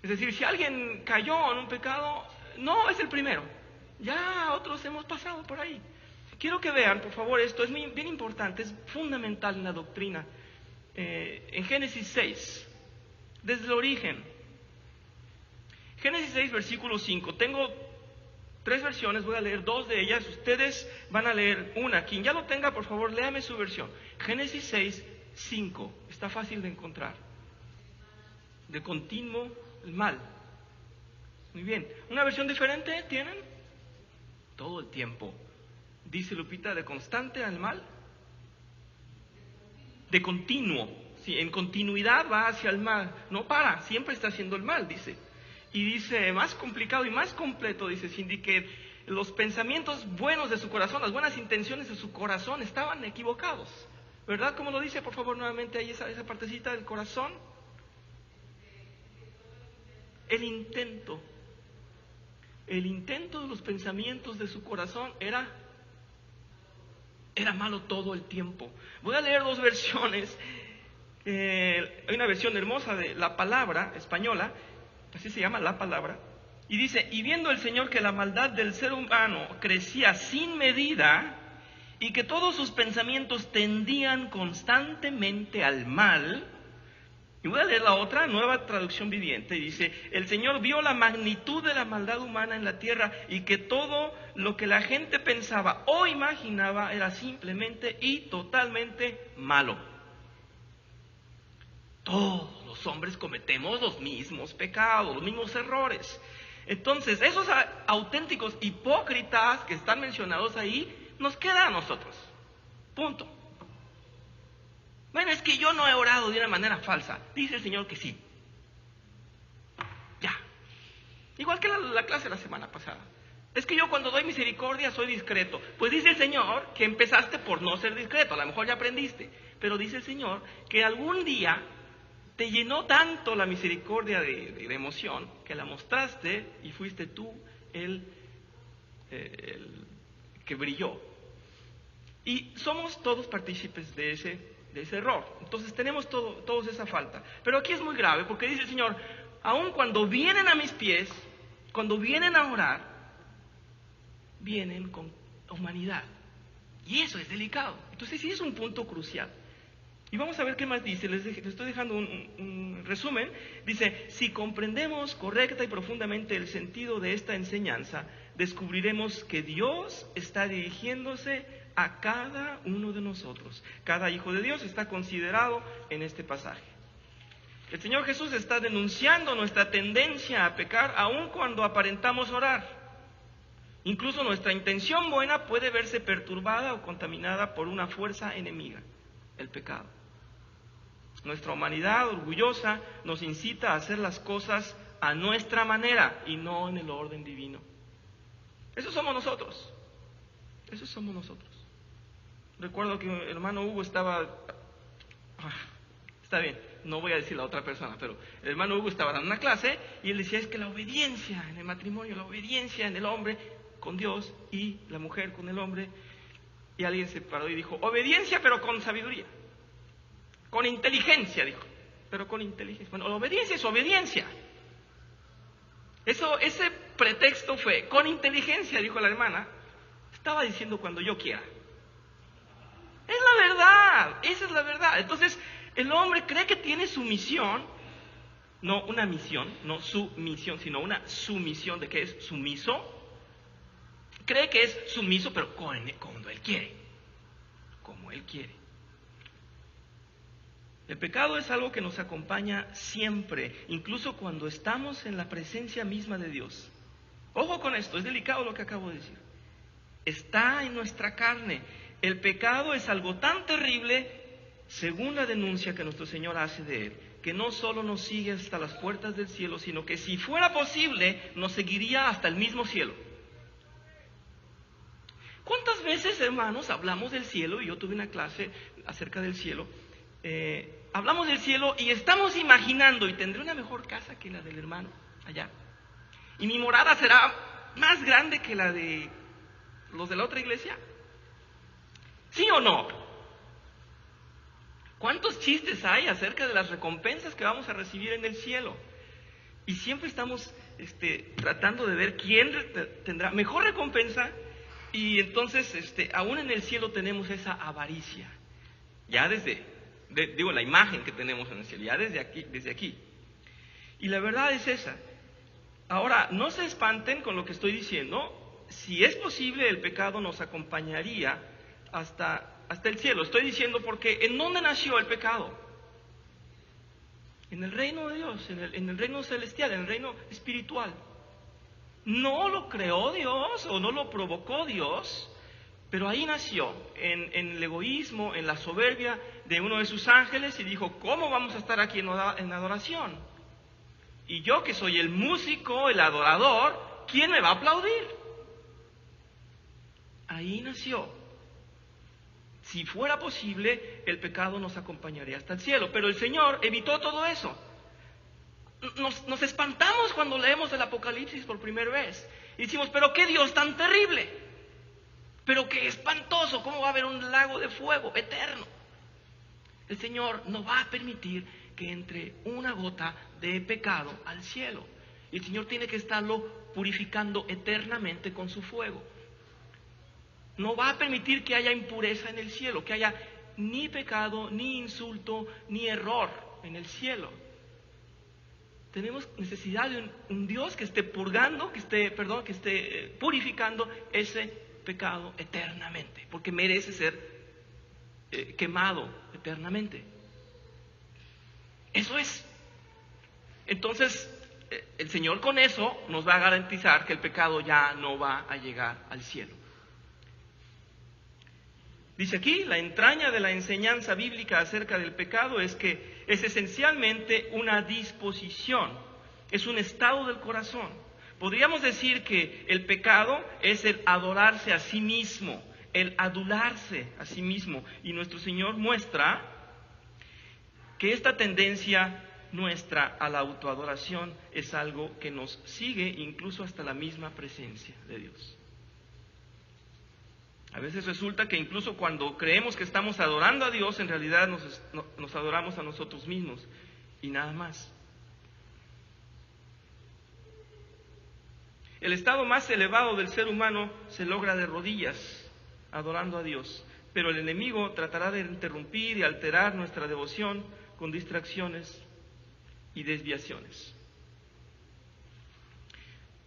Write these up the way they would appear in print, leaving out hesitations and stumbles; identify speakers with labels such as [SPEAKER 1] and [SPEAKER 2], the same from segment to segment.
[SPEAKER 1] Es decir, si alguien cayó en un pecado, no es el primero. Ya otros hemos pasado por ahí. Quiero que vean, por favor, esto es bien importante, es fundamental en la doctrina. En Génesis 6, desde el origen. Génesis 6, versículo 5. Tengo 3 versiones, voy a leer 2 de ellas. Ustedes van a leer una. Quien ya lo tenga, por favor, léame su versión. Génesis 6, 5. Está fácil de encontrar. De continuo el mal. Muy bien. ¿Una versión diferente tienen? Todo el tiempo. Dice Lupita, de constante al mal. De continuo. Sí, en continuidad va hacia el mal. No para, siempre está haciendo el mal, dice. Y dice, más complicado y más completo, dice Cindy, que los pensamientos buenos de su corazón, las buenas intenciones de su corazón estaban equivocados. ¿Verdad? ¿Cómo lo dice? Por favor, nuevamente ahí esa partecita del corazón. El intento de los pensamientos de su corazón era malo todo el tiempo. Voy a leer 2 versiones. Hay una versión hermosa de La Palabra, española, así se llama, La Palabra, y dice, y viendo el Señor que la maldad del ser humano crecía sin medida, y que todos sus pensamientos tendían constantemente al mal. Y voy a leer la otra, Nueva Traducción Viviente, y dice, el Señor vio la magnitud de la maldad humana en la tierra y que todo lo que la gente pensaba o imaginaba era simplemente y totalmente malo. Todos los hombres cometemos los mismos pecados, los mismos errores. Entonces, esos auténticos hipócritas que están mencionados ahí, nos queda a nosotros. Punto. Bueno, es que yo no he orado de una manera falsa. Dice el Señor que sí. Ya. Igual que la clase de la semana pasada. Es que yo cuando doy misericordia soy discreto. Pues dice el Señor que empezaste por no ser discreto. A lo mejor ya aprendiste. Pero dice el Señor que algún día te llenó tanto la misericordia de emoción que la mostraste y fuiste tú el que brilló. Y somos todos partícipes de ese error. Entonces tenemos todos esa falta. Pero aquí es muy grave porque dice el Señor, aun cuando vienen a mis pies, cuando vienen a orar, vienen con humanidad. Y eso es delicado. Entonces sí es un punto crucial. Y vamos a ver qué más dice. Les estoy dejando un resumen. Dice, si comprendemos correcta y profundamente el sentido de esta enseñanza, descubriremos que Dios está dirigiéndose a cada uno de nosotros. Cada hijo de Dios está considerado en este pasaje. El Señor Jesús está denunciando nuestra tendencia a pecar aun cuando aparentamos orar. Incluso nuestra intención buena puede verse perturbada o contaminada por una fuerza enemiga, el pecado. Nuestra humanidad orgullosa nos incita a hacer las cosas a nuestra manera y no en el orden divino. Esos somos nosotros. Esos somos nosotros. Recuerdo que el hermano Hugo estaba... Está bien, no voy a decir la otra persona, pero el hermano Hugo estaba dando una clase y él decía, es que la obediencia en el matrimonio, la obediencia en el hombre con Dios y la mujer con el hombre. Y alguien se paró y dijo, obediencia pero con sabiduría. Con inteligencia, dijo, pero con inteligencia. Bueno, la obediencia es obediencia. Ese pretexto fue, con inteligencia, dijo la hermana, estaba diciendo cuando yo quiera. Es la verdad, esa es la verdad. Entonces, el hombre cree que tiene su misión, no una misión, no su misión, sino una sumisión, de que es sumiso. Cree que es sumiso, pero cuando él quiere, como él quiere. El pecado es algo que nos acompaña siempre, incluso cuando estamos en la presencia misma de Dios. Ojo con esto, es delicado lo que acabo de decir. Está en nuestra carne. El pecado es algo tan terrible, según la denuncia que nuestro Señor hace de él, que no solo nos sigue hasta las puertas del cielo, sino que si fuera posible, nos seguiría hasta el mismo cielo. ¿Cuántas veces, hermanos, hablamos del cielo? Y yo tuve una clase acerca del cielo. Hablamos del cielo y estamos imaginando, y tendré una mejor casa que la del hermano allá. Y mi morada será más grande que la de los de la otra iglesia. ¿Sí o no? ¿Cuántos chistes hay acerca de las recompensas que vamos a recibir en el cielo? Y siempre estamos tratando de ver quién tendrá mejor recompensa, y entonces aún en el cielo tenemos esa avaricia, ya la imagen que tenemos en el cielo, ya desde aquí. Y la verdad es esa. Ahora, no se espanten con lo que estoy diciendo. Si es posible, el pecado nos acompañaría hasta el cielo. Estoy diciendo porque ¿en dónde nació el pecado? En el reino de Dios, en el reino celestial, en el reino espiritual. No lo creó Dios o no lo provocó Dios, pero ahí nació, en el egoísmo, en la soberbia de uno de sus ángeles, y dijo, ¿cómo vamos a estar aquí en adoración? Y yo, que soy el músico, el adorador, ¿quién me va a aplaudir? Ahí nació. Si fuera posible, el pecado nos acompañaría hasta el cielo. Pero el Señor evitó todo eso. Nos espantamos cuando leemos el Apocalipsis por primera vez. Y decimos, pero qué Dios tan terrible. Pero qué espantoso, ¿cómo va a haber un lago de fuego eterno? El Señor no va a permitir que entre una gota de pecado al cielo. Y el Señor tiene que estarlo purificando eternamente con su fuego. No va a permitir que haya impureza en el cielo, que haya ni pecado, ni insulto, ni error en el cielo. Tenemos necesidad de un Dios que esté purgando, que esté purificando ese pecado eternamente, porque merece ser quemado eternamente. Eso es. Entonces, el Señor con eso nos va a garantizar que el pecado ya no va a llegar al cielo. Dice aquí, la entraña de la enseñanza bíblica acerca del pecado es que es esencialmente una disposición, es un estado del corazón. Podríamos decir que el pecado es el adorarse a sí mismo, el adularse a sí mismo. Y nuestro Señor muestra que esta tendencia nuestra a la autoadoración es algo que nos sigue incluso hasta la misma presencia de Dios. A veces resulta que incluso cuando creemos que estamos adorando a Dios, en realidad nos adoramos a nosotros mismos y nada más. El estado más elevado del ser humano se logra de rodillas, adorando a Dios, pero el enemigo tratará de interrumpir y alterar nuestra devoción con distracciones y desviaciones.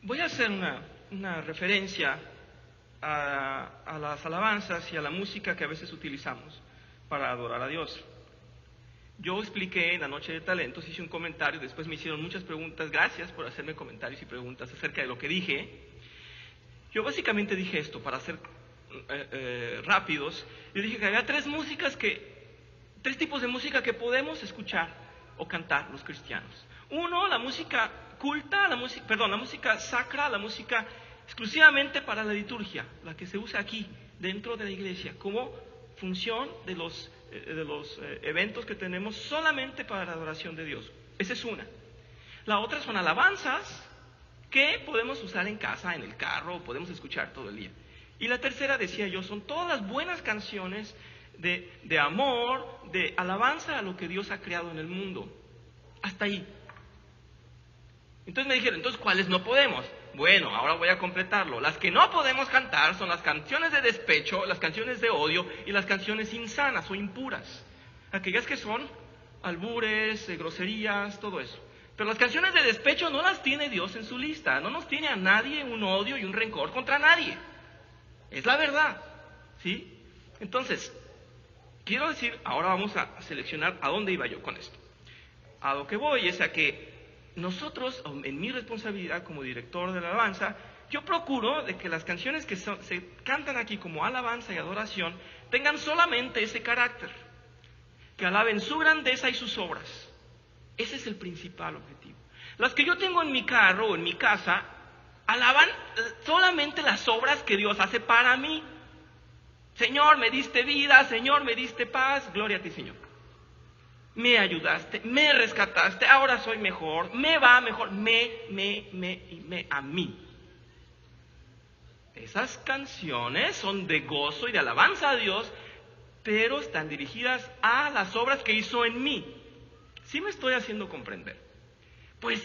[SPEAKER 1] Voy a hacer una referencia a las alabanzas y a la música que a veces utilizamos para adorar a Dios. Yo expliqué en la noche de talentos, hice un comentario, después me hicieron muchas preguntas, gracias por hacerme comentarios y preguntas acerca de lo que dije. Yo básicamente dije esto, para ser rápidos, yo dije que había tres tipos de música que podemos escuchar o cantar los cristianos. Uno, la música culta, la música sacra, la música exclusivamente para la liturgia, la que se usa aquí, dentro de la iglesia, como función de los eventos que tenemos solamente para la adoración de Dios. Esa es una. La otra son alabanzas que podemos usar en casa, en el carro, podemos escuchar todo el día. Y la tercera, decía yo, son todas las buenas canciones de amor, de alabanza a lo que Dios ha creado en el mundo. Hasta ahí. Entonces me dijeron, entonces, ¿cuáles no podemos? Bueno, ahora voy a completarlo. Las que no podemos cantar son las canciones de despecho, las canciones de odio y las canciones insanas o impuras. Aquellas que son albures, groserías, todo eso. Pero las canciones de despecho no las tiene Dios en su lista. No nos tiene a nadie un odio y un rencor contra nadie. Es la verdad, ¿sí? Entonces, quiero decir, ahora vamos a seleccionar a dónde iba yo con esto. A lo que voy es a que nosotros, en mi responsabilidad como director de la alabanza, yo procuro de que las canciones que se cantan aquí como alabanza y adoración tengan solamente ese carácter, que alaben su grandeza y sus obras. Ese es el principal objetivo. Las que yo tengo en mi carro o en mi casa alaban solamente las obras que Dios hace para mí. Señor, me diste vida, Señor, me diste paz, gloria a ti, Señor. Me ayudaste, me rescataste, ahora soy mejor, me va mejor, a mí. Esas canciones son de gozo y de alabanza a Dios, pero están dirigidas a las obras que hizo en mí. ¿Sí me estoy haciendo comprender? Pues